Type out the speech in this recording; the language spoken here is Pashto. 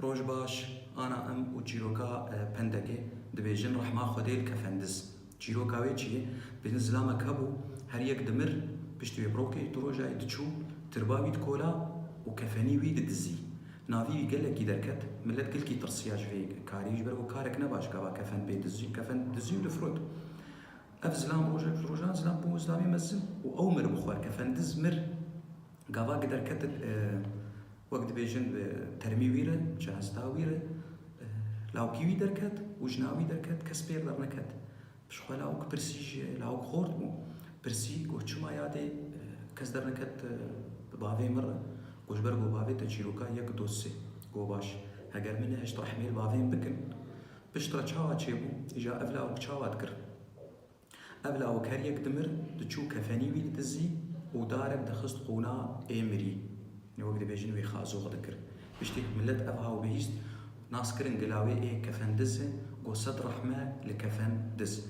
روج باش انا ام و چیروکا پندگه دبیجن رحمه خودی الکفندز چیروکاوی چیه بین زلامه کبو هر یک دمر پشتی بروکی تو روجای دچو ترباوی کولا و کفنی وی دزی ناوی گله کی درکت ملت گل کی ترسیاج فی کاریج برو کارک نباش کوا کفن بی دزی کفن دزی لفرود اف زلام روجان زلام بو زلامی مزن و او مر بخور کفن دز مر قوا قدر كتب وقت بيجن ترمي ويره جهازتا ويره لاوكي دركت وجناوي دركت كسبير درنكت بش خلاوك برسيج لاوك خورد مو برسي وشما يادي كس درنكت بافي مرة وش برجو بافي تجيروكا يك دوسي جو باش هجر منه اش تحمل بافين بكن بشترى تشاوا تشيبو اجا افلا وكشاوا تكر افلا وكاريك دمر تشو كفاني ويل تزي ودارك دخست قونا امري نوقد بيجن وي خازوق ذكر بشتيك ملت افها وبيست ناس كرن قلاوي ايه كفن دز قو صد رحمه لكفن دز